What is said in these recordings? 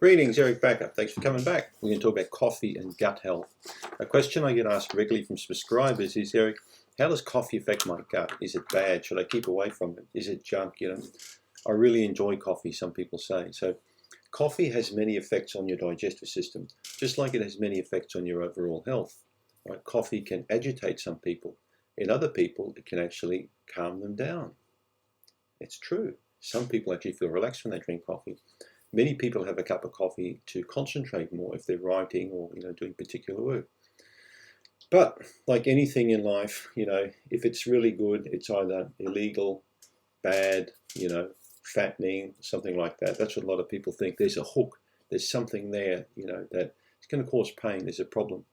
Greetings, Eric Backup. Thanks for coming back. We're going to talk about coffee and gut health. A question I get asked regularly from subscribers is, Eric, how does coffee affect my gut? Is it bad? Should I keep away from it? Is it junk? I really enjoy coffee, some people say. So coffee has many effects on your digestive system, just like it has many effects on your overall health. Right? Coffee can agitate some people. In other people, it can actually calm them down. It's true. Some people actually feel relaxed when they drink coffee. Many people have a cup of coffee to concentrate more if they're writing or doing particular work. But like anything in life, if it's really good, it's either illegal, bad, fattening, something like that. That's what a lot of people think. There's a hook. There's something there, that it's going to cause pain. There's a problem.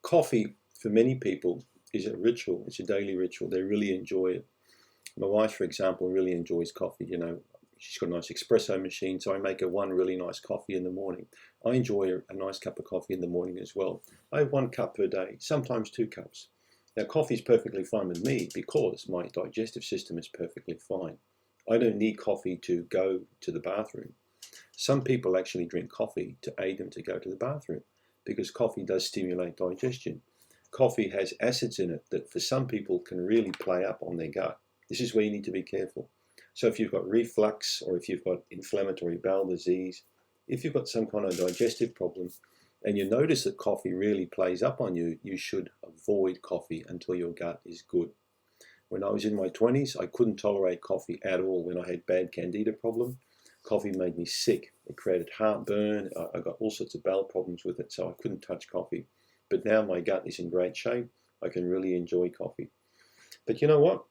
Coffee, for many people, is a ritual. It's a daily ritual. They really enjoy it. My wife, for example, really enjoys coffee. She's got a nice espresso machine, so I make her one really nice coffee in the morning. I enjoy a nice cup of coffee in the morning as well. I have 1 cup per day, sometimes 2 cups. Now, coffee is perfectly fine with me because my digestive system is perfectly fine. I don't need coffee to go to the bathroom. Some people actually drink coffee to aid them to go to the bathroom because coffee does stimulate digestion. Coffee has acids in it that for some people can really play up on their gut. This is where you need to be careful. So if you've got reflux or if you've got inflammatory bowel disease, if you've got some kind of digestive problem and you notice that coffee really plays up on you, you should avoid coffee until your gut is good. When I was in my 20s, I couldn't tolerate coffee at all. When I had bad Candida problem, coffee made me sick. It created heartburn. I got all sorts of bowel problems with it, so I couldn't touch coffee. But now my gut is in great shape. I can really enjoy coffee. But you know what?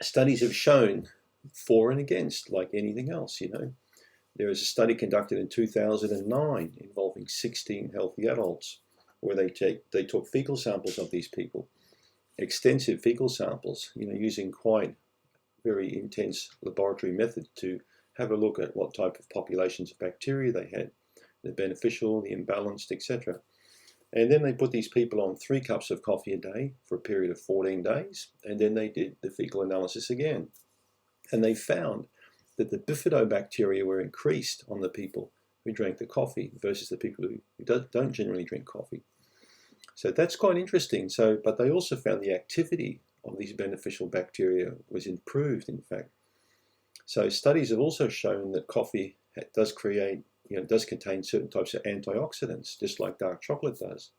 Studies have shown for and against, like anything else, There was a study conducted in 2009 involving 16 healthy adults where they took fecal samples of these people, extensive fecal samples, using quite very intense laboratory method to have a look at what type of populations of bacteria they had, the beneficial, the imbalanced, etc. And then they put these people on 3 cups of coffee a day for a period of 14 days, and then they did the fecal analysis again. And they found that the bifidobacteria were increased on the people who drank the coffee versus the people who don't generally drink coffee. So that's quite interesting. But they also found the activity of these beneficial bacteria was improved, in fact. So studies have also shown that coffee does contain certain types of antioxidants, just like dark chocolate does.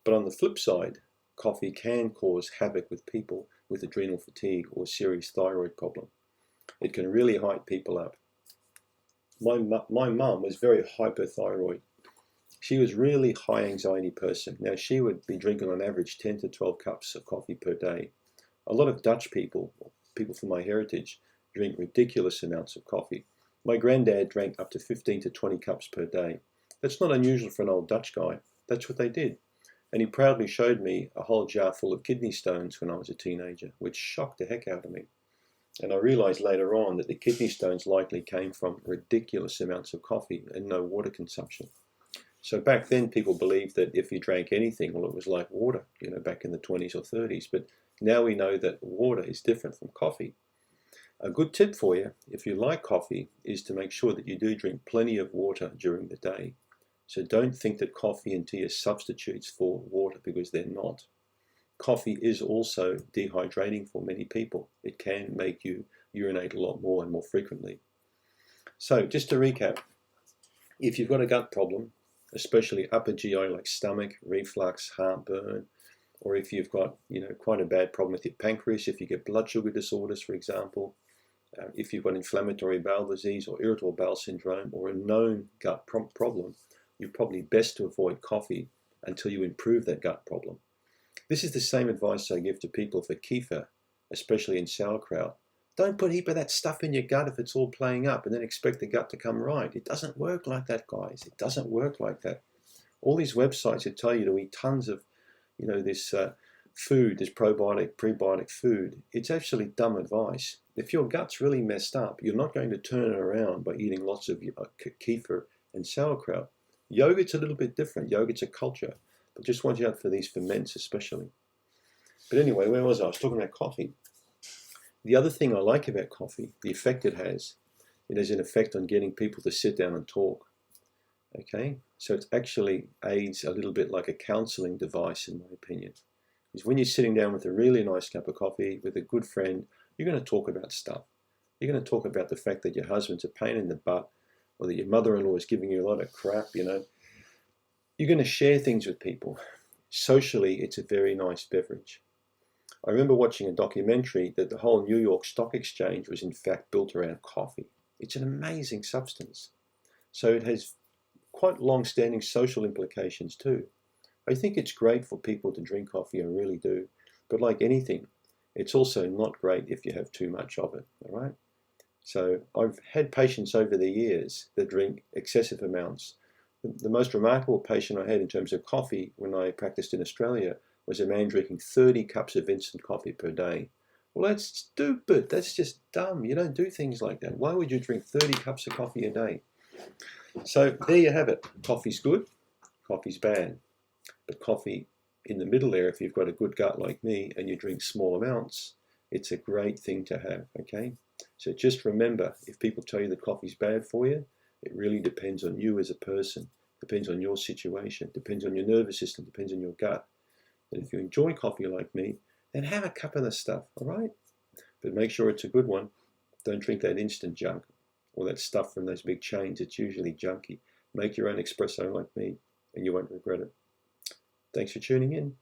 But on the flip side, coffee can cause havoc with people with adrenal fatigue or serious thyroid problem. It can really hype people up. My mum was very hypothyroid. She was really high anxiety person. Now she would be drinking on average 10 to 12 cups of coffee per day. A lot of Dutch people from my heritage, drink ridiculous amounts of coffee. My granddad drank up to 15 to 20 cups per day. That's not unusual for an old Dutch guy. That's what they did. And he proudly showed me a whole jar full of kidney stones when I was a teenager, which shocked the heck out of me. And I realized later on that the kidney stones likely came from ridiculous amounts of coffee and no water consumption. So back then people believed that if you drank anything, well, it was like water, back in the 20s or 30s. But now we know that water is different from coffee. A good tip for you, if you like coffee, is to make sure that you do drink plenty of water during the day. So don't think that coffee and tea are substitutes for water, because they're not. Coffee is also dehydrating for many people. It can make you urinate a lot more and more frequently. So just to recap, if you've got a gut problem, especially upper GI like stomach, reflux, heartburn, or if you've got quite a bad problem with your pancreas, if you get blood sugar disorders, for example, if you've got inflammatory bowel disease or irritable bowel syndrome or a known gut problem, you're probably best to avoid coffee until you improve that gut problem. This is the same advice I give to people for kefir, especially in sauerkraut. Don't put a heap of that stuff in your gut if it's all playing up and then expect the gut to come right. It doesn't work like that, guys. It doesn't work like that. All these websites that tell you to eat tons of, this food, this probiotic, prebiotic food, it's actually dumb advice. If your gut's really messed up, you're not going to turn it around by eating lots of kefir and sauerkraut. Yogurt's a little bit different. Yogurt's a culture. But just watch out for these ferments especially. But anyway, where was I? I was talking about coffee. The other thing I like about coffee, the effect it has an effect on getting people to sit down and talk. Okay, so it actually aids a little bit like a counseling device, in my opinion. Is when you're sitting down with a really nice cup of coffee with a good friend, you're going to talk about stuff. You're going to talk about the fact that your husband's a pain in the butt, or that your mother-in-law is giving you a lot of crap, you know. You're going to share things with people. Socially, it's a very nice beverage. I remember watching a documentary that the whole New York Stock Exchange was in fact built around coffee. It's an amazing substance. So it has quite long-standing social implications too. I think it's great for people to drink coffee, I really do. But like anything, it's also not great if you have too much of it, all right? So I've had patients over the years that drink excessive amounts. The most remarkable patient I had in terms of coffee when I practiced in Australia was a man drinking 30 cups of instant coffee per day. Well, that's stupid. That's just dumb. You don't do things like that. Why would you drink 30 cups of coffee a day? So there you have it. Coffee's good, coffee's bad. But coffee in the middle there, if you've got a good gut like me and you drink small amounts, it's a great thing to have, okay? So just remember, if people tell you that coffee's bad for you, it really depends on you as a person, depends on your situation, depends on your nervous system, depends on your gut. And if you enjoy coffee like me, then have a cup of the stuff, all right? But make sure it's a good one. Don't drink that instant junk or that stuff from those big chains. It's usually junky. Make your own espresso like me, and you won't regret it. Thanks for tuning in.